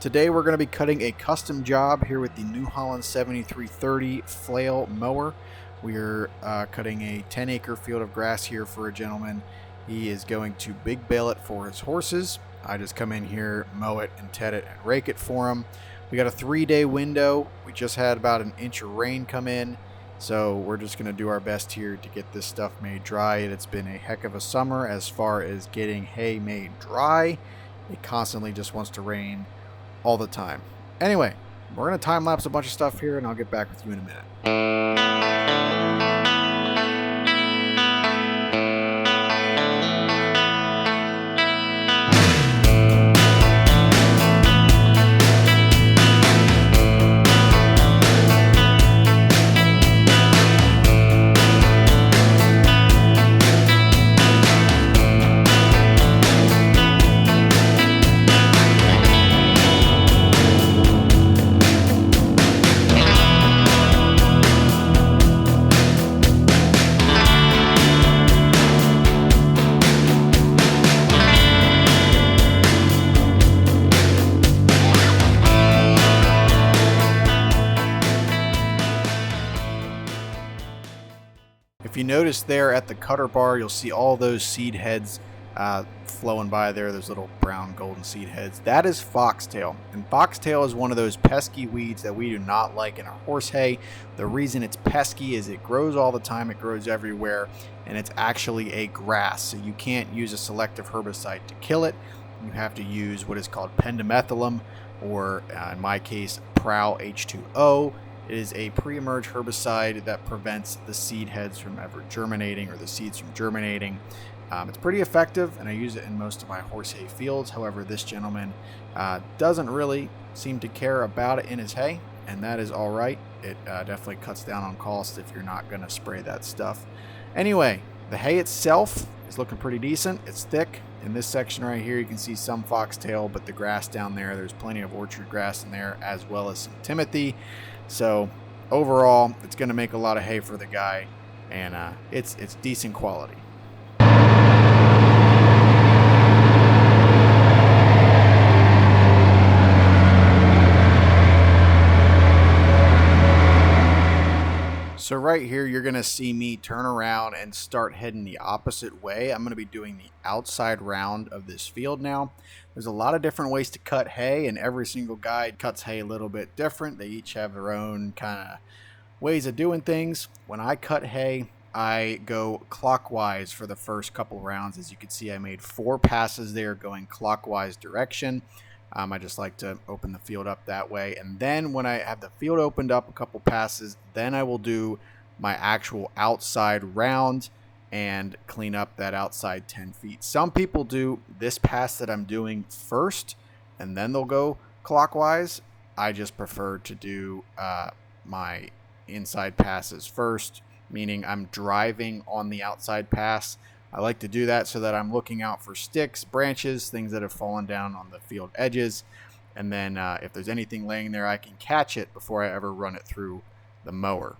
Today we're going to be cutting a custom job here with the New Holland 7330 flail mower. We're cutting a 10-acre field of grass here for a gentleman. He is going to big bale it for his horses. I just come in here, mow it and ted it and rake it for him. We got a 3-day window. We just had about an inch of rain come in. So we're just going to do our best here to get this stuff made dry. It's been a heck of a summer as far as getting hay made dry. It constantly just wants to rain all the time. Anyway, we're going to time lapse a bunch of stuff here and I'll get back with you in a minute. If you notice there at the cutter bar, you'll see all those seed heads flowing by there. Those little brown golden seed heads. That is foxtail. And foxtail is one of those pesky weeds that we do not like in our horse hay. The reason it's pesky is it grows all the time. It grows everywhere. And it's actually a grass. So you can't use a selective herbicide to kill it. You have to use what is called pendimethalin, or in my case, Prowl H2O. It is a pre-emerge herbicide that prevents the seed heads from ever germinating, or the seeds from germinating. It's pretty effective, and I use it in most of my horse hay fields. However, this gentleman doesn't really seem to care about it in his hay, and that is all right. It definitely cuts down on cost if you're not going to spray that stuff. Anyway, the hay itself is looking pretty decent. It's thick. In this section right here, you can see some foxtail, but the grass down there, there's plenty of orchard grass in there, as well as some timothy. So overall, it's going to make a lot of hay for the guy, and it's decent quality. So right here, you're going to see me turn around and start heading the opposite way. I'm going to be doing the outside round of this field now. There's a lot of different ways to cut hay, and every single guide cuts hay a little bit different. They each have their own kind of ways of doing things. When I cut hay, I go clockwise for the first couple rounds. As you can see, I made 4 passes there going clockwise direction. I just like to open the field up that way. And then when I have the field opened up a couple passes, then I will do my actual outside round and clean up that outside 10 feet. Some people do this pass that I'm doing first, and then they'll go clockwise. I just prefer to do my inside passes first, meaning I'm driving on the outside pass. I like to do that so that I'm looking out for sticks, branches, things that have fallen down on the field edges. And then if there's anything laying there, I can catch it before I ever run it through the mower.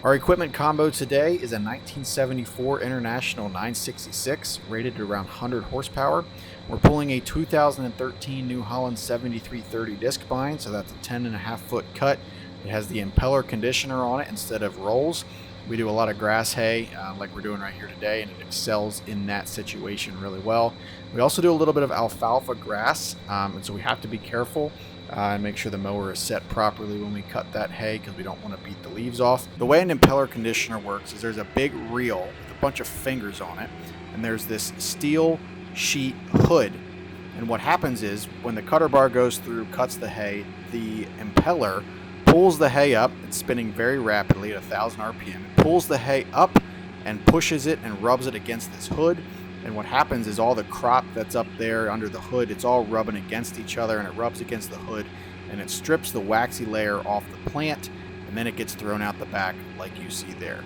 Our equipment combo today is a 1974 International 966 rated at around 100 horsepower. We're pulling a 2013 New Holland 7330 disc bind, so that's a 10.5 foot cut. It has the impeller conditioner on it instead of rolls. We do a lot of grass hay like we're doing right here today, and it excels in that situation really well. We also do a little bit of alfalfa grass, and so we have to be careful and make sure the mower is set properly when we cut that hay, because we don't want to beat the leaves off. The way an impeller conditioner works is there's a big reel with a bunch of fingers on it, and there's this steel sheet hood. And what happens is when the cutter bar goes through, cuts the hay, the impeller pulls the hay up. It's spinning very rapidly at 1,000 RPM. It pulls the hay up and pushes it and rubs it against this hood. And what happens is all the crop that's up there under the hood, it's all rubbing against each other, and it rubs against the hood, and it strips the waxy layer off the plant, and then it gets thrown out the back like you see there.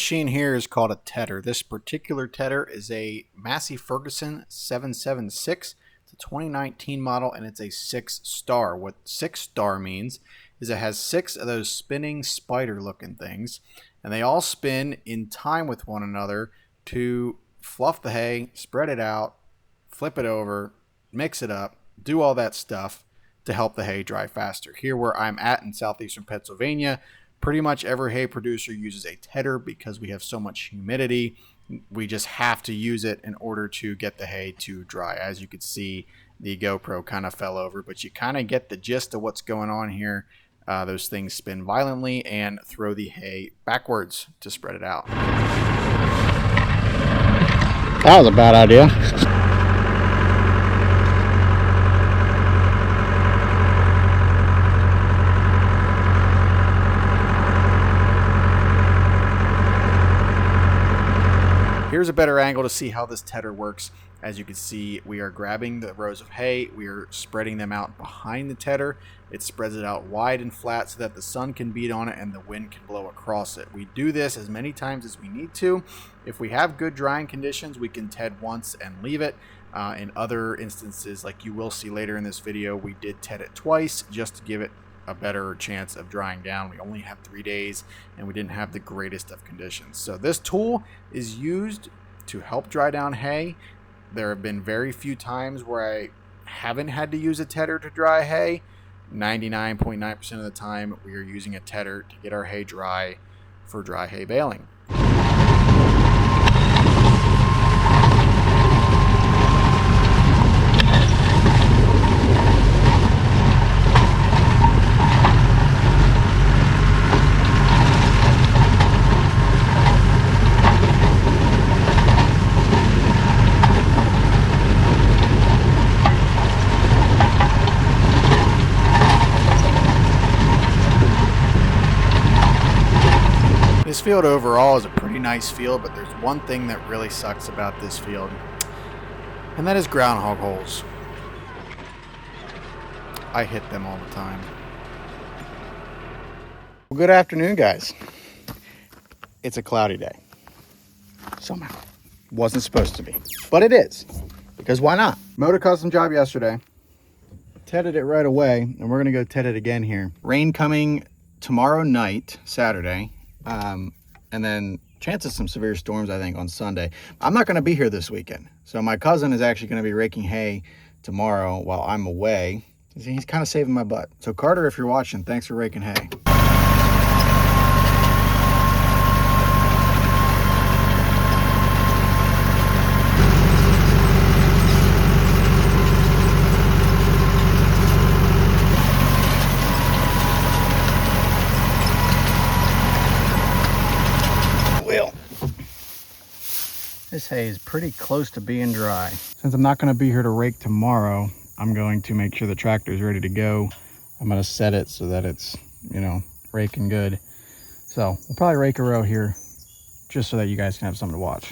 machine here is called a tedder. This particular tedder is a Massey Ferguson 776. It's a 2019 model and it's a 6-star. What 6-star means is it has 6 of those spinning spider looking things, and they all spin in time with one another to fluff the hay, spread it out, flip it over, mix it up, do all that stuff to help the hay dry faster. Here where I'm at in southeastern Pennsylvania, pretty much every hay producer uses a tedder because we have so much humidity. We just have to use it in order to get the hay to dry. As you can see, the GoPro kind of fell over, but you kind of get the gist of what's going on here. Those things spin violently and throw the hay backwards to spread it out. That was a bad idea. Here's a better angle to see how this tedder works. As you can see, we are grabbing the rows of hay, we are spreading them out behind the tedder. It spreads it out wide and flat so that the sun can beat on it and the wind can blow across it. We do this as many times as we need to. If we have good drying conditions, we can ted once and leave it. In other instances, like you will see later in this video, we did ted it twice just to give it a better chance of drying down. We only have 3 days and we didn't have the greatest of conditions. So this tool is used to help dry down hay. There have been very few times where I haven't had to use a tedder to dry hay. 99.9% of the time we are using a tedder to get our hay dry for dry hay baling. This field overall is a pretty nice field, but there's one thing that really sucks about this field, and that is groundhog holes. I hit them all the time. Well, good afternoon, guys. It's a cloudy day. Somehow. Wasn't supposed to be, but it is, because why not? Mowed a custom job yesterday. Tedded it right away, and we're gonna go ted it again here. Rain coming tomorrow night, Saturday. And then chances some severe storms, I think, on Sunday. I'm not going to be here this weekend. So my cousin is actually going to be raking hay tomorrow while I'm away. He's kind of saving my butt. So Carter, if you're watching, thanks for raking hay. This hay is pretty close to being dry. Since I'm not going to be here to rake tomorrow, I'm going to make sure the tractor is ready to go. I'm going to set it so that it's, you know, raking good. So we'll probably rake a row here just so that you guys can have something to watch.